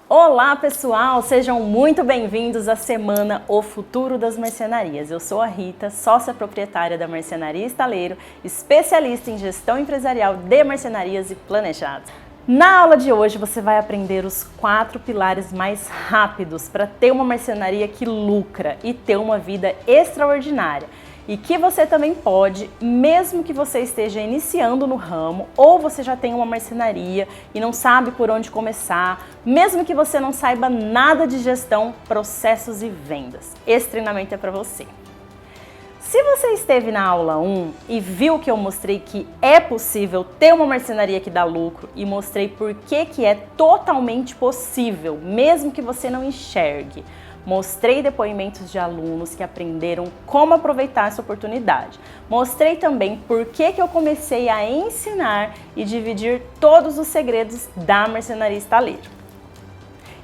Olá pessoal, sejam muito bem-vindos à semana O Futuro das Marcenarias. Eu sou a Rita, sócia proprietária da Marcenaria Estaleiro, especialista em gestão empresarial de marcenarias e planejados. Na aula de hoje você vai aprender os 4 pilares mais rápidos para ter uma marcenaria que lucra e ter uma vida extraordinária. E que você também pode, mesmo que você esteja iniciando no ramo ou você já tem uma marcenaria e não sabe por onde começar, mesmo que você não saiba nada de gestão, processos e vendas. Esse treinamento é para você. Se você esteve na aula 1 e viu que eu mostrei que é possível ter uma marcenaria que dá lucro e mostrei por que é totalmente possível, mesmo que você não enxergue, mostrei depoimentos de alunos que aprenderam como aproveitar essa oportunidade. Mostrei também por que eu comecei a ensinar e dividir todos os segredos da Marcenaria Estaleiro.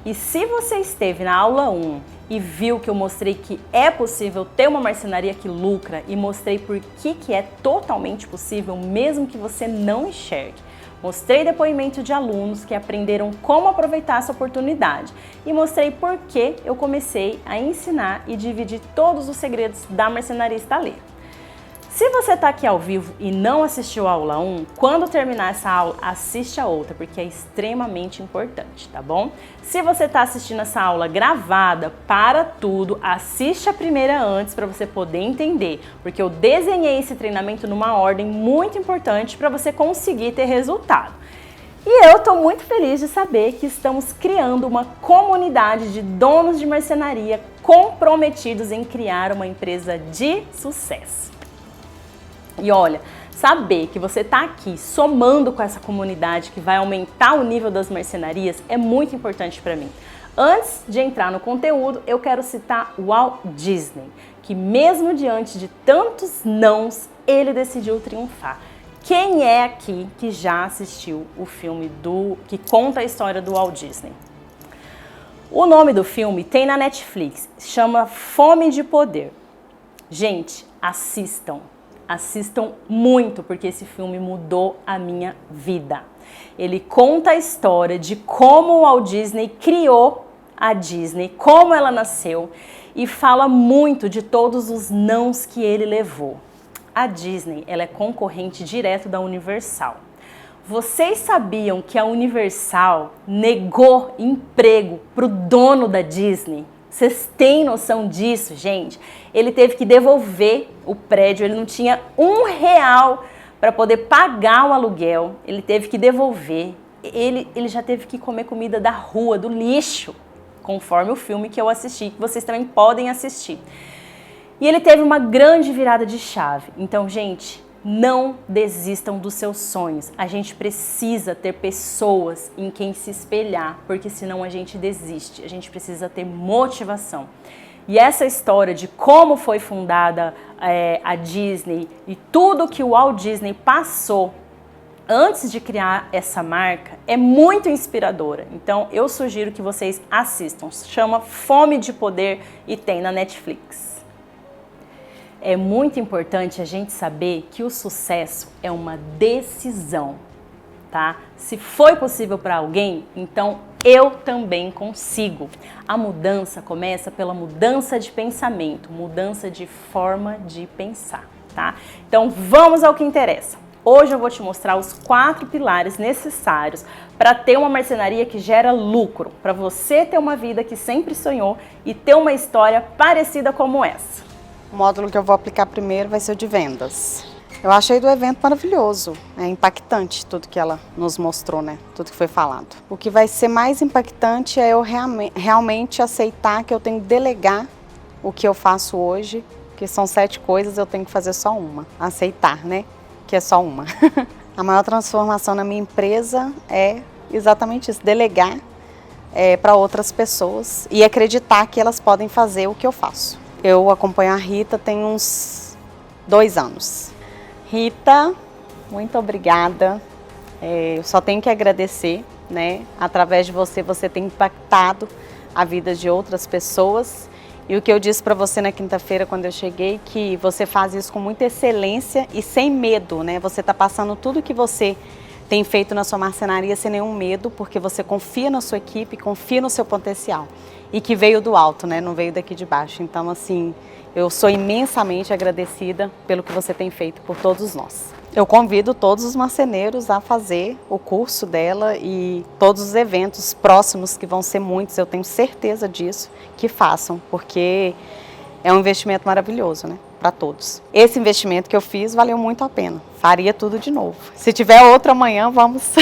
E se você esteve na aula 1 e viu que eu mostrei que é possível ter uma marcenaria que lucra e mostrei por que é totalmente possível mesmo que você não enxergue, mostrei depoimento de alunos que aprenderam como aproveitar essa oportunidade e mostrei por que eu comecei a ensinar e dividir todos os segredos da Marcenaria Estaleiro. Se você está aqui ao vivo e não assistiu a aula 1, quando terminar essa aula, assiste a outra, porque é extremamente importante, tá bom? Se você está assistindo essa aula gravada, para tudo, assiste a primeira antes para você poder entender, porque eu desenhei esse treinamento numa ordem muito importante para você conseguir ter resultado. E eu estou muito feliz de saber que estamos criando uma comunidade de donos de marcenaria comprometidos em criar uma empresa de sucesso. E olha, saber que você está aqui somando com essa comunidade que vai aumentar o nível das marcenarias é muito importante para mim. Antes de entrar no conteúdo, eu quero citar o Walt Disney, que mesmo diante de tantos nãos, ele decidiu triunfar. Quem é aqui que já assistiu o filme que conta a história do Walt Disney? O nome do filme tem na Netflix, chama Fome de Poder. Gente, assistam muito, porque esse filme mudou a minha vida. Ele conta a história de como o Walt Disney criou a Disney, como ela nasceu e fala muito de todos os nãos que ele levou. A Disney, ela é concorrente direto da Universal. Vocês sabiam que a Universal negou emprego para o dono da Disney? Vocês têm noção disso, gente? Ele teve que devolver o prédio, ele não tinha R$1 para poder pagar o aluguel, ele teve que devolver, ele já teve que comer comida da rua, do lixo, conforme o filme que eu assisti, que vocês também podem assistir. E ele teve uma grande virada de chave. Então, gente, não desistam dos seus sonhos. A gente precisa ter pessoas em quem se espelhar, porque senão a gente desiste. A gente precisa ter motivação. E essa história de como foi fundada a Disney e tudo que o Walt Disney passou antes de criar essa marca é muito inspiradora. Então eu sugiro que vocês assistam. Chama Fome de Poder e tem na Netflix. É muito importante a gente saber que o sucesso é uma decisão, tá? Se foi possível para alguém, então eu também consigo. A mudança começa pela mudança de pensamento, mudança de forma de pensar, tá? Então vamos ao que interessa. Hoje eu vou te mostrar os 4 pilares necessários para ter uma marcenaria que gera lucro, para você ter uma vida que sempre sonhou e ter uma história parecida como essa. O módulo que eu vou aplicar primeiro vai ser o de vendas. Eu achei do evento maravilhoso, é impactante tudo que ela nos mostrou, né? Tudo que foi falado. O que vai ser mais impactante é eu realmente aceitar que eu tenho que delegar o que eu faço hoje, que são 7 coisas, eu tenho que fazer só uma. Aceitar, né? Que é só uma. A maior transformação na minha empresa é exatamente isso, delegar para outras pessoas e acreditar que elas podem fazer o que eu faço. Eu acompanho a Rita tem uns 2 anos. Rita, muito obrigada. Eu só tenho que agradecer, né? Através de você, você tem impactado a vida de outras pessoas. E o que eu disse para você na quinta-feira, quando eu cheguei, que você faz isso com muita excelência e sem medo, né? Você está passando tudo que você tem feito na sua marcenaria sem nenhum medo, porque você confia na sua equipe, confia no seu potencial. E que veio do alto, né? Não veio daqui de baixo. Então, assim, eu sou imensamente agradecida pelo que você tem feito por todos nós. Eu convido todos os marceneiros a fazer o curso dela e todos os eventos próximos, que vão ser muitos, eu tenho certeza disso, que façam, porque é um investimento maravilhoso, né? Para todos. Esse investimento que eu fiz valeu muito a pena. Faria tudo de novo. Se tiver outro amanhã, vamos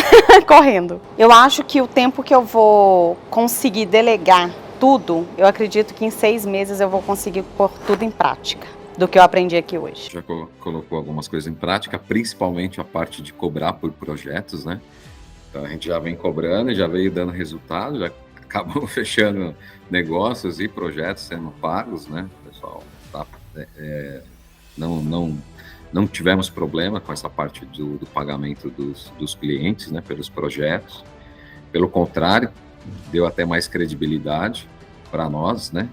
correndo. Eu acho que o tempo que eu vou conseguir delegar tudo, eu acredito que em 6 meses eu vou conseguir pôr tudo em prática do que eu aprendi aqui hoje. Já colocou algumas coisas em prática, principalmente a parte de cobrar por projetos, né? Então a gente já vem cobrando e já veio dando resultado, já acabou fechando negócios e projetos sendo pagos, né? O pessoal tá, não tivemos problema com essa parte do pagamento dos clientes, né? Pelos projetos. Pelo contrário, deu até mais credibilidade para nós, né?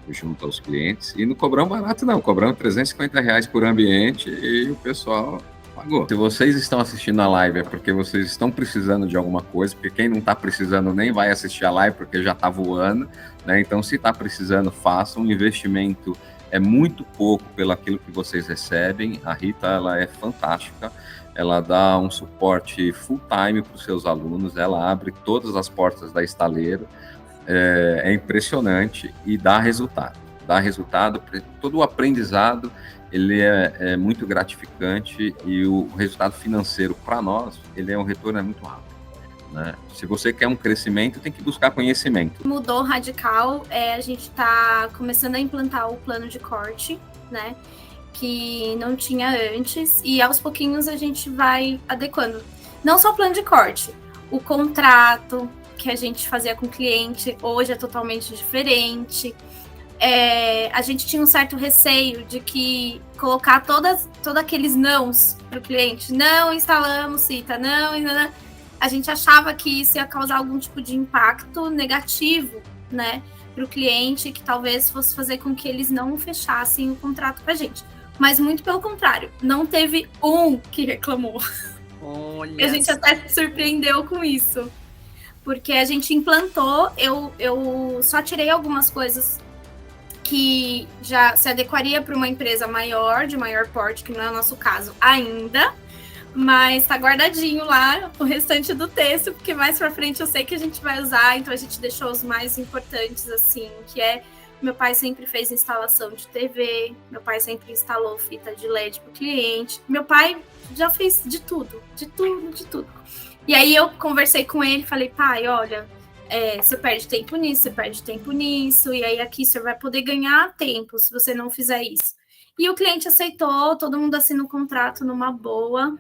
Junto aos clientes. E não cobramos barato, não. Cobramos R$350 por ambiente e o pessoal pagou. Se vocês estão assistindo a live é porque vocês estão precisando de alguma coisa, porque quem não está precisando nem vai assistir a live porque já está voando, né? Então, se está precisando, façam. O investimento é muito pouco pelo aquilo que vocês recebem. A Rita, ela é fantástica. Ela dá um suporte full time para os seus alunos. Ela abre todas as portas da Estaleiro. É impressionante e dá resultado. Todo o aprendizado ele é muito gratificante e o resultado financeiro para nós, ele é um retorno muito rápido, né? Se você quer um crescimento, tem que buscar conhecimento. Mudou radical, a gente está começando a implantar o plano de corte, né? Que não tinha antes, e aos pouquinhos a gente vai adequando. Não só o plano de corte, o contrato que a gente fazia com o cliente, hoje é totalmente diferente. A gente tinha um certo receio de que colocar todos aqueles nãos para o cliente, não instalamos Cita, não, a gente achava que isso ia causar algum tipo de impacto negativo, né, para o cliente, que talvez fosse fazer com que eles não fechassem o contrato com a gente. Mas muito pelo contrário, não teve um que reclamou. Olha. A gente até se surpreendeu com isso. Porque a gente implantou, eu só tirei algumas coisas que já se adequaria para uma empresa maior, de maior porte, que não é o nosso caso ainda, mas tá guardadinho lá o restante do texto, porque mais para frente eu sei que a gente vai usar, então a gente deixou os mais importantes, assim, que é, meu pai sempre fez instalação de TV, meu pai sempre instalou fita de LED para o cliente, meu pai já fez de tudo. E aí eu conversei com ele, falei, pai, olha, você perde tempo nisso, e aí aqui você vai poder ganhar tempo se você não fizer isso. E o cliente aceitou, todo mundo assina o contrato numa boa,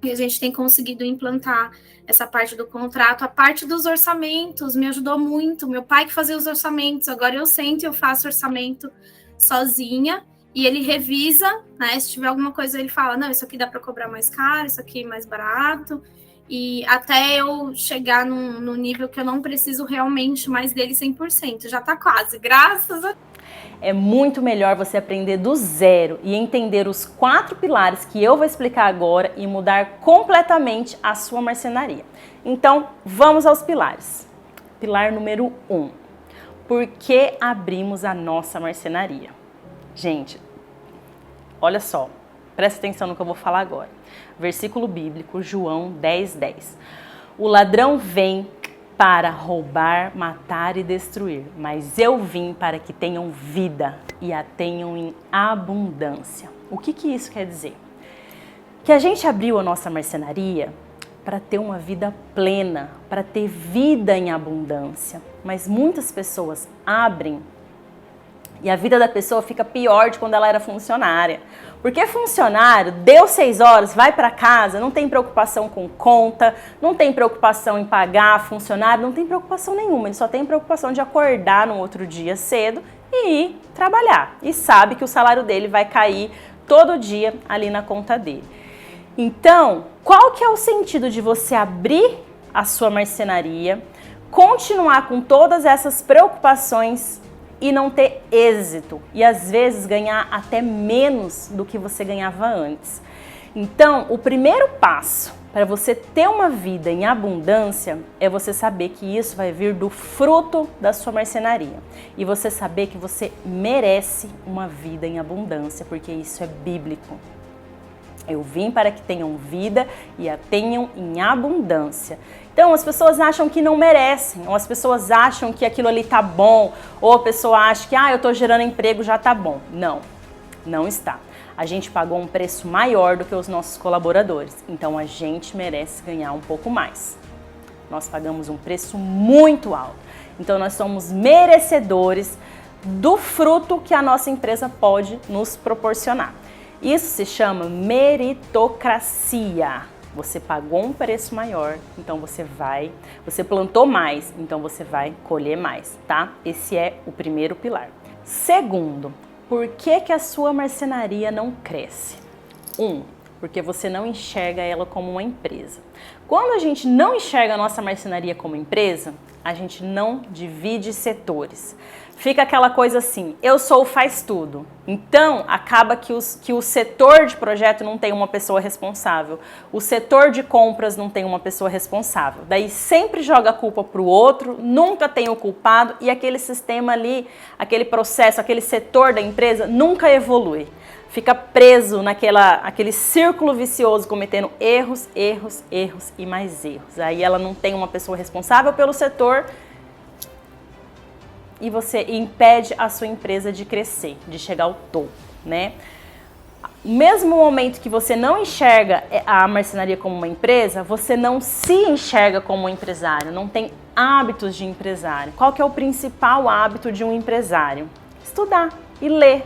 e a gente tem conseguido implantar essa parte do contrato. A parte dos orçamentos me ajudou muito, meu pai que fazia os orçamentos, agora eu sento e eu faço orçamento sozinha, e ele revisa, né, se tiver alguma coisa ele fala, não, isso aqui dá para cobrar mais caro, isso aqui mais barato, e até eu chegar no nível que eu não preciso realmente mais dele 100%. Já tá quase, graças a... É muito melhor você aprender do zero e entender os 4 pilares que eu vou explicar agora e mudar completamente a sua marcenaria. Então, vamos aos pilares. Pilar número 1. Por que abrimos a nossa marcenaria? Gente, olha só, presta atenção no que eu vou falar agora. Versículo bíblico, João 10:10. O ladrão vem para roubar, matar e destruir, mas eu vim para que tenham vida e a tenham em abundância. O que isso quer dizer? Que a gente abriu a nossa marcenaria para ter uma vida plena, para ter vida em abundância, mas muitas pessoas abrem e a vida da pessoa fica pior de quando ela era funcionária. Porque funcionário, deu 6 horas, vai para casa, não tem preocupação com conta, não tem preocupação em pagar funcionário, não tem preocupação nenhuma. Ele só tem preocupação de acordar no outro dia cedo e ir trabalhar. E sabe que o salário dele vai cair todo dia ali na conta dele. Então, qual que é o sentido de você abrir a sua marcenaria, continuar com todas essas preocupações e não ter êxito, e às vezes ganhar até menos do que você ganhava antes? Então, o primeiro passo para você ter uma vida em abundância, é você saber que isso vai vir do fruto da sua marcenaria. E você saber que você merece uma vida em abundância, porque isso é bíblico. Eu vim para que tenham vida e a tenham em abundância. Então, as pessoas acham que não merecem, ou as pessoas acham que aquilo ali tá bom, ou a pessoa acha que, eu tô gerando emprego, já tá bom. Não, não está. A gente pagou um preço maior do que os nossos colaboradores, então a gente merece ganhar um pouco mais. Nós pagamos um preço muito alto, então nós somos merecedores do fruto que a nossa empresa pode nos proporcionar. Isso se chama meritocracia. Você pagou um preço maior, então você plantou mais, então você vai colher mais, tá? Esse é o primeiro pilar. Segundo, por que a sua marcenaria não cresce? Porque você não enxerga ela como uma empresa. Quando a gente não enxerga a nossa marcenaria como empresa, a gente não divide setores. Fica aquela coisa assim, eu sou o faz tudo. Então, acaba que o setor de projeto não tem uma pessoa responsável. O setor de compras não tem uma pessoa responsável. Daí sempre joga a culpa para o outro, nunca tem o culpado e aquele sistema ali, aquele processo, aquele setor da empresa nunca evolui. Fica preso naquele círculo vicioso, cometendo erros, erros, erros e mais erros. Aí ela não tem uma pessoa responsável pelo setor e você impede a sua empresa de crescer, de chegar ao topo, né? Mesmo momento que você não enxerga a marcenaria como uma empresa, você não se enxerga como um empresário, não tem hábitos de empresário. Qual que é o principal hábito de um empresário? Estudar e ler.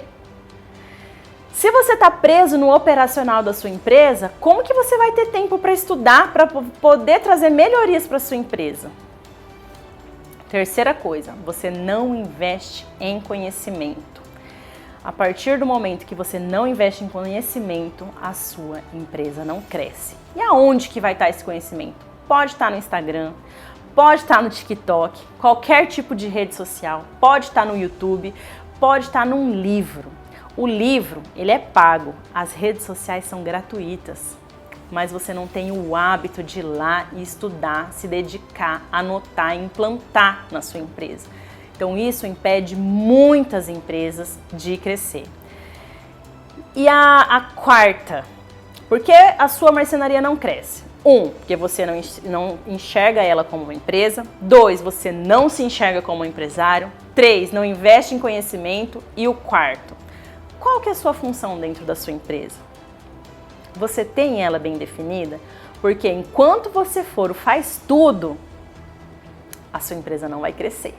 Se você está preso no operacional da sua empresa, como que você vai ter tempo para estudar, para poder trazer melhorias para sua empresa? Terceira coisa, você não investe em conhecimento. A partir do momento que você não investe em conhecimento, a sua empresa não cresce. E aonde que vai estar esse conhecimento? Pode estar no Instagram, pode estar no TikTok, qualquer tipo de rede social, pode estar no YouTube, pode estar num livro. O livro, ele é pago, as redes sociais são gratuitas, mas você não tem o hábito de ir lá e estudar, se dedicar, anotar, implantar na sua empresa. Então isso impede muitas empresas de crescer. E a quarta, por que a sua marcenaria não cresce? Porque você não enxerga ela como uma empresa. 2, você não se enxerga como um empresário. 3, não investe em conhecimento. E o quarto, qual que é a sua função dentro da sua empresa? Você tem ela bem definida? Porque enquanto você for o faz tudo, a sua empresa não vai crescer.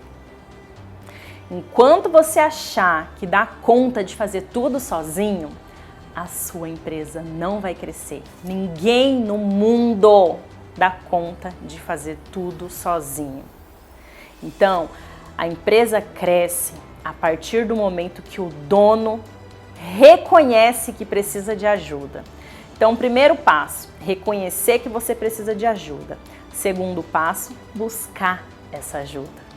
Enquanto você achar que dá conta de fazer tudo sozinho, a sua empresa não vai crescer. Ninguém no mundo dá conta de fazer tudo sozinho. Então, a empresa cresce a partir do momento que o dono reconhece que precisa de ajuda. Então, primeiro passo, reconhecer que você precisa de ajuda. Segundo passo, buscar essa ajuda.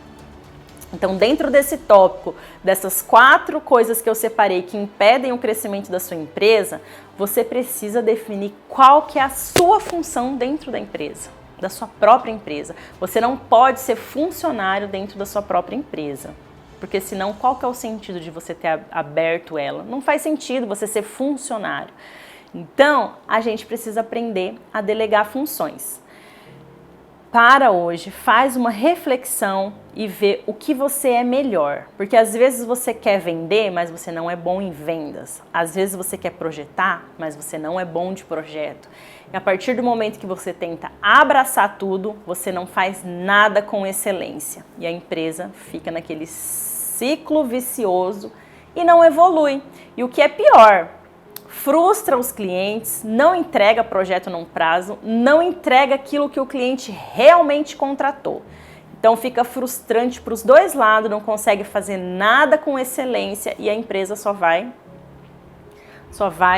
Então, dentro desse tópico, dessas 4 coisas que eu separei que impedem o crescimento da sua empresa, você precisa definir qual que é a sua função dentro da empresa, da sua própria empresa. Você não pode ser funcionário dentro da sua própria empresa, porque senão qual que é o sentido de você ter aberto ela? Não faz sentido você ser funcionário. Então, a gente precisa aprender a delegar funções. Para hoje, faz uma reflexão e vê o que você é melhor. Porque às vezes você quer vender, mas você não é bom em vendas. Às vezes você quer projetar, mas você não é bom de projeto. E a partir do momento que você tenta abraçar tudo, você não faz nada com excelência. E a empresa fica naquele ciclo vicioso e não evolui. E o que é pior, frustra os clientes, não entrega projeto num prazo, não entrega aquilo que o cliente realmente contratou. Então fica frustrante para os dois lados, não consegue fazer nada com excelência e a empresa só vai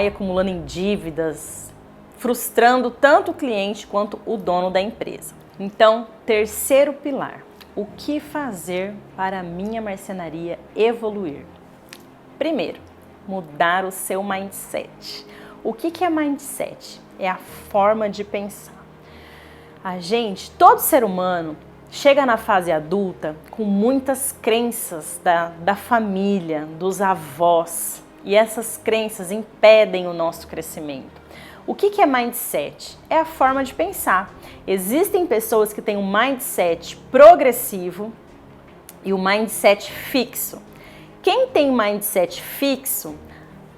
acumulando em dívidas, frustrando tanto o cliente quanto o dono da empresa. Então, terceiro pilar, o que fazer para a minha marcenaria evoluir? Primeiro, mudar o seu mindset. O que é mindset? É a forma de pensar. Todo ser humano chega na fase adulta com muitas crenças da família, dos avós, e essas crenças impedem o nosso crescimento. O que é mindset? É a forma de pensar. Existem pessoas que têm um mindset progressivo e o mindset fixo. Quem tem mindset fixo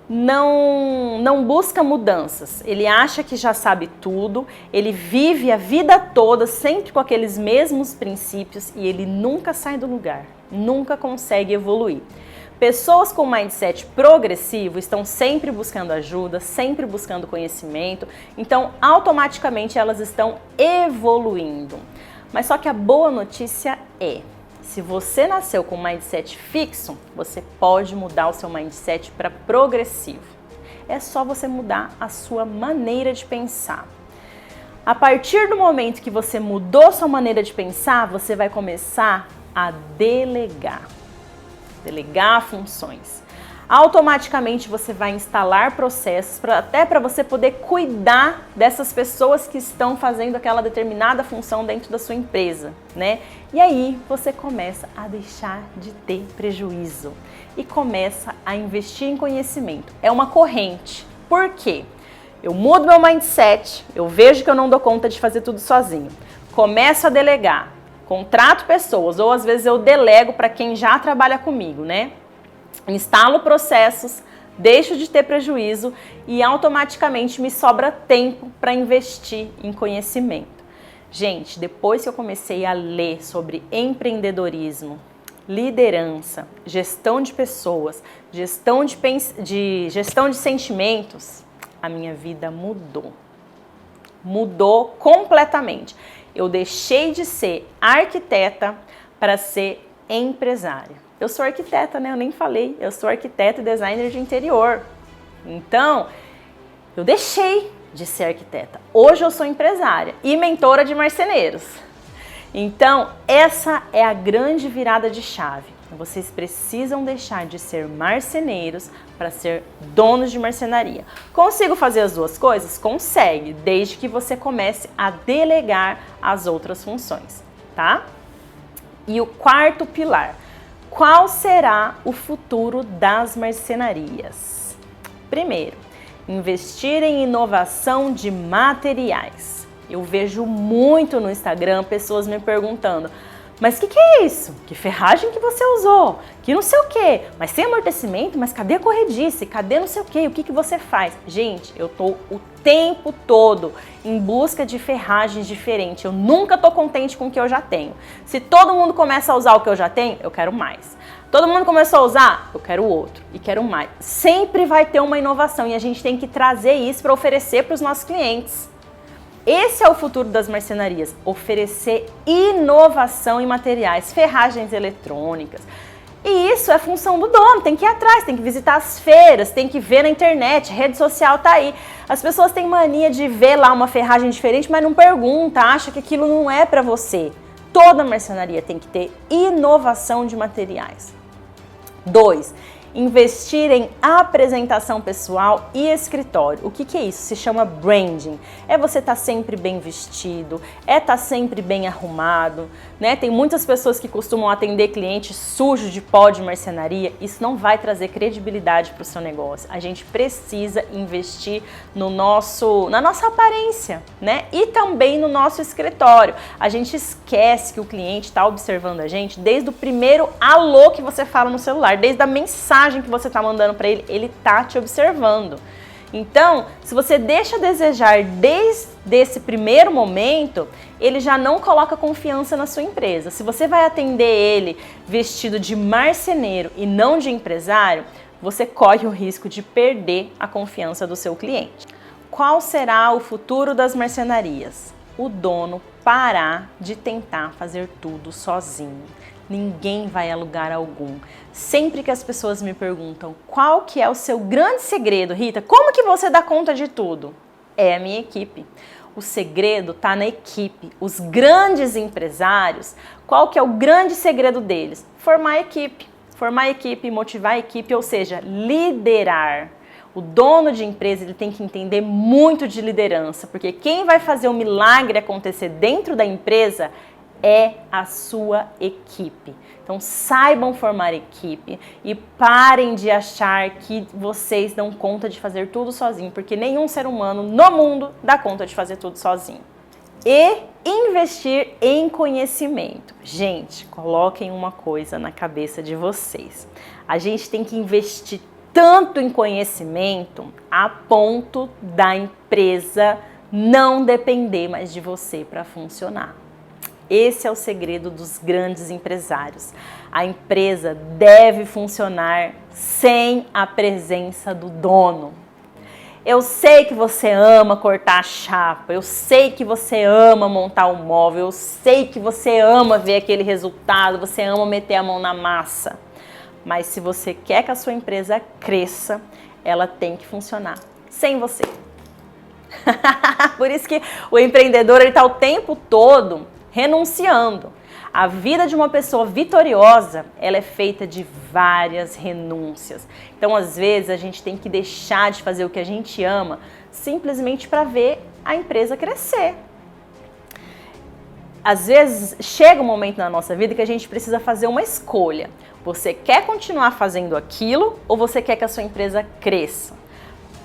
não busca mudanças, ele acha que já sabe tudo, ele vive a vida toda sempre com aqueles mesmos princípios e ele nunca sai do lugar, nunca consegue evoluir. Pessoas com mindset progressivo estão sempre buscando ajuda, sempre buscando conhecimento, então automaticamente elas estão evoluindo. Mas só que a boa notícia é: se você nasceu com um mindset fixo, você pode mudar o seu mindset para progressivo. É só você mudar a sua maneira de pensar. A partir do momento que você mudou sua maneira de pensar, você vai começar a delegar funções. Automaticamente você vai instalar processos até para você poder cuidar dessas pessoas que estão fazendo aquela determinada função dentro da sua empresa, né? E aí você começa a deixar de ter prejuízo e começa a investir em conhecimento. É uma corrente. Por quê? Eu mudo meu mindset, eu vejo que eu não dou conta de fazer tudo sozinho. Começo a delegar, contrato pessoas ou às vezes eu delego para quem já trabalha comigo, né? Instalo processos, deixo de ter prejuízo e automaticamente me sobra tempo para investir em conhecimento. Gente, depois que eu comecei a ler sobre empreendedorismo, liderança, gestão de pessoas, gestão de sentimentos, a minha vida mudou. Mudou completamente. Eu deixei de ser arquiteta para ser empresária. Eu sou arquiteta, né? Eu nem falei. Eu sou arquiteta e designer de interior. Então, eu deixei de ser arquiteta. Hoje eu sou empresária e mentora de marceneiros. Então, essa é a grande virada de chave. Vocês precisam deixar de ser marceneiros para ser donos de marcenaria. Consigo fazer as duas coisas? Consegue, desde que você comece a delegar as outras funções, tá? E o quarto pilar: qual será o futuro das marcenarias? Primeiro, investir em inovação de materiais. Eu vejo muito no Instagram pessoas me perguntando: mas o que é isso? Que ferragem que você usou? Que não sei o quê? Mas sem amortecimento? Mas cadê a corredice? Cadê não sei o quê? O que você faz? Gente, eu tô o tempo todo em busca de ferragens diferentes. Eu nunca tô contente com o que eu já tenho. Se todo mundo começa a usar o que eu já tenho, eu quero mais. Todo mundo começou a usar, eu quero outro e quero mais. Sempre vai ter uma inovação e a gente tem que trazer isso para oferecer para os nossos clientes. Esse é o futuro das marcenarias, oferecer inovação em materiais, ferragens eletrônicas. E isso é função do dono, tem que ir atrás, tem que visitar as feiras, tem que ver na internet, rede social tá aí. As pessoas têm mania de ver lá uma ferragem diferente, mas não pergunta, acha que aquilo não é para você. Toda marcenaria tem que ter inovação de materiais. 2. Investir em apresentação pessoal e escritório. O que é isso? Se chama branding. É você estar sempre bem vestido, é estar sempre bem arrumado, né? Tem muitas pessoas que costumam atender clientes sujos de pó de marcenaria. Isso não vai trazer credibilidade para o seu negócio. A gente precisa investir na nossa aparência, né? E também no nosso escritório. A gente esquece que o cliente está observando a gente desde o primeiro alô que você fala no celular, desde a mensagem que você está mandando para ele, ele tá te observando. Então, se você deixa a desejar desde esse primeiro momento, ele já não coloca confiança na sua empresa. Se você vai atender ele vestido de marceneiro e não de empresário, você corre o risco de perder a confiança do seu cliente. Qual será o futuro das marcenarias? O dono parar de tentar fazer tudo sozinho. Ninguém vai a lugar algum. Sempre que as pessoas me perguntam qual que é o seu grande segredo, Rita, como que você dá conta de tudo? É a minha equipe. O segredo está na equipe. Os grandes empresários, qual que é o grande segredo deles? Formar a equipe, motivar a equipe, ou seja, liderar. O dono de empresa ele tem que entender muito de liderança, porque quem vai fazer o milagre acontecer dentro da empresa é a sua equipe. Então saibam formar equipe e parem de achar que vocês dão conta de fazer tudo sozinho, porque nenhum ser humano no mundo dá conta de fazer tudo sozinho. E investir em conhecimento. Gente, coloquem uma coisa na cabeça de vocês. A gente tem que investir tanto em conhecimento a ponto da empresa não depender mais de você para funcionar. Esse é o segredo dos grandes empresários. A empresa deve funcionar sem a presença do dono. Eu sei que você ama cortar a chapa, eu sei que você ama montar um móvel, eu sei que você ama ver aquele resultado, você ama meter a mão na massa. Mas se você quer que a sua empresa cresça, ela tem que funcionar sem você. Por isso que o empreendedor está o tempo todo renunciando. A vida de uma pessoa vitoriosa, ela é feita de várias renúncias. Então, às vezes, a gente tem que deixar de fazer o que a gente ama simplesmente para ver a empresa crescer. Às vezes, chega um momento na nossa vida que a gente precisa fazer uma escolha. Você quer continuar fazendo aquilo ou você quer que a sua empresa cresça?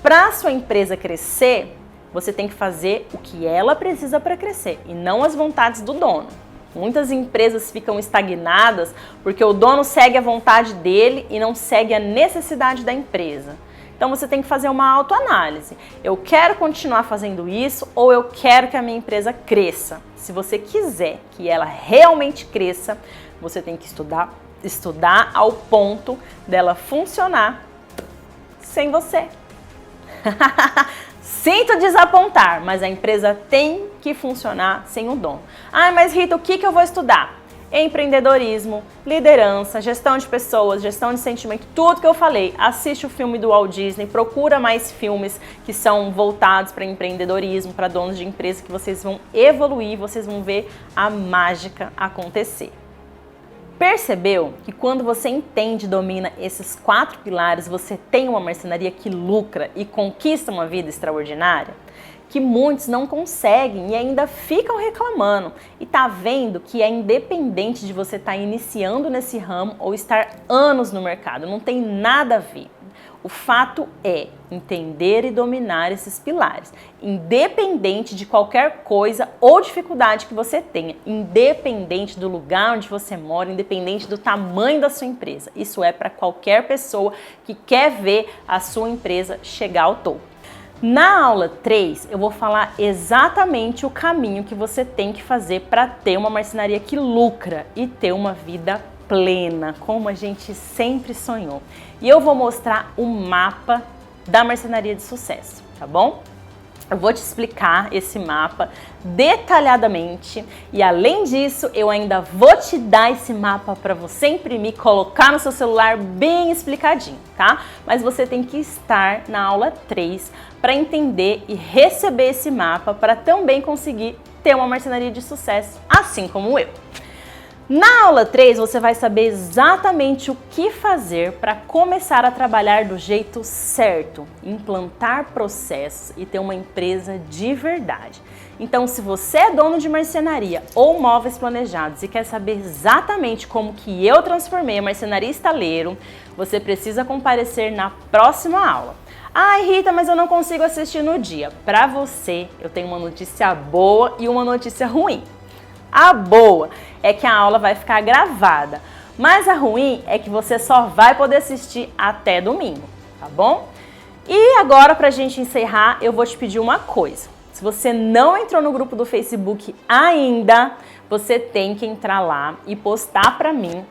Para a sua empresa crescer, você tem que fazer o que ela precisa para crescer e não as vontades do dono. Muitas empresas ficam estagnadas porque o dono segue a vontade dele e não segue a necessidade da empresa. Então você tem que fazer uma autoanálise. Eu quero continuar fazendo isso ou eu quero que a minha empresa cresça? Se você quiser que ela realmente cresça, você tem que estudar ao ponto dela funcionar sem você. Sinto desapontar, mas a empresa tem que funcionar sem o dono. Ah, mas Rita, o que eu vou estudar? Empreendedorismo, liderança, gestão de pessoas, gestão de sentimento, tudo que eu falei. Assiste o filme do Walt Disney, procura mais filmes que são voltados para empreendedorismo, para donos de empresa, que vocês vão evoluir, vocês vão ver a mágica acontecer. Percebeu que quando você entende e domina esses 4 pilares, você tem uma marcenaria que lucra e conquista uma vida extraordinária? Que muitos não conseguem e ainda ficam reclamando. E tá vendo que é independente de você estar iniciando nesse ramo ou estar anos no mercado, não tem nada a ver. O fato é entender e dominar esses pilares, independente de qualquer coisa ou dificuldade que você tenha, independente do lugar onde você mora, independente do tamanho da sua empresa. Isso é para qualquer pessoa que quer ver a sua empresa chegar ao topo. Na aula 3, eu vou falar exatamente o caminho que você tem que fazer para ter uma marcenaria que lucra e ter uma vida plena, como a gente sempre sonhou. E eu vou mostrar o mapa da marcenaria de sucesso, tá bom? Eu vou te explicar esse mapa detalhadamente e, além disso, eu ainda vou te dar esse mapa para você imprimir, colocar no seu celular bem explicadinho, tá? Mas você tem que estar na aula 3 para entender e receber esse mapa para também conseguir ter uma marcenaria de sucesso, assim como eu. Na aula 3, você vai saber exatamente o que fazer para começar a trabalhar do jeito certo, implantar processos e ter uma empresa de verdade. Então, se você é dono de marcenaria ou móveis planejados e quer saber exatamente como que eu transformei a marcenaria estaleiro, você precisa comparecer na próxima aula. Ai, Rita, mas eu não consigo assistir no dia. Para você, eu tenho uma notícia boa e uma notícia ruim. A boa é que a aula vai ficar gravada, mas a ruim é que você só vai poder assistir até domingo, tá bom? E agora, pra gente encerrar, eu vou te pedir uma coisa. Se você não entrou no grupo do Facebook ainda, você tem que entrar lá e postar pra mim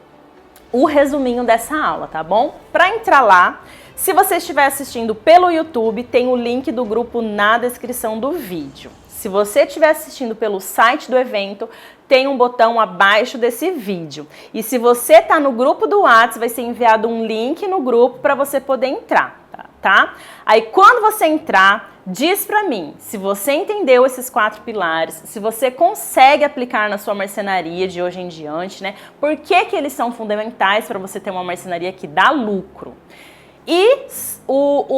o resuminho dessa aula, tá bom? Pra entrar lá, se você estiver assistindo pelo YouTube, tem o link do grupo na descrição do vídeo. Se você estiver assistindo pelo site do evento, tem um botão abaixo desse vídeo. E se você está no grupo do WhatsApp, vai ser enviado um link no grupo para você poder entrar, tá? Aí quando você entrar, diz para mim se você entendeu esses 4 pilares, se você consegue aplicar na sua marcenaria de hoje em diante, né? Por que eles são fundamentais para você ter uma marcenaria que dá lucro? E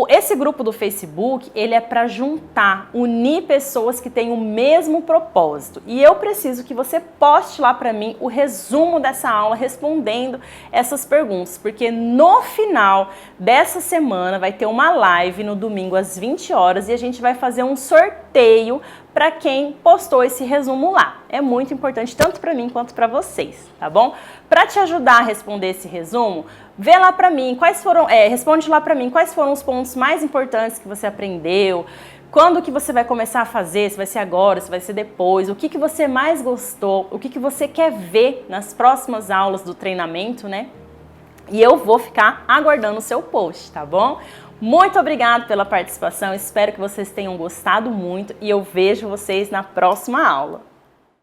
esse grupo do Facebook, ele é para juntar, unir pessoas que têm o mesmo propósito. E eu preciso que você poste lá para mim o resumo dessa aula respondendo essas perguntas, porque no final dessa semana vai ter uma live no domingo às 20 horas e a gente vai fazer um sorteio para quem postou esse resumo lá. É muito importante tanto para mim quanto para vocês, tá bom? Para te ajudar a responder esse resumo, vê lá para mim responde lá para mim quais foram os pontos mais importantes que você aprendeu, quando que você vai começar a fazer, se vai ser agora, se vai ser depois, o que que você mais gostou, o que que você quer ver nas próximas aulas do treinamento, né? E eu vou ficar aguardando o seu post, tá bom? Muito obrigada pela participação, espero que vocês tenham gostado muito e eu vejo vocês na próxima aula.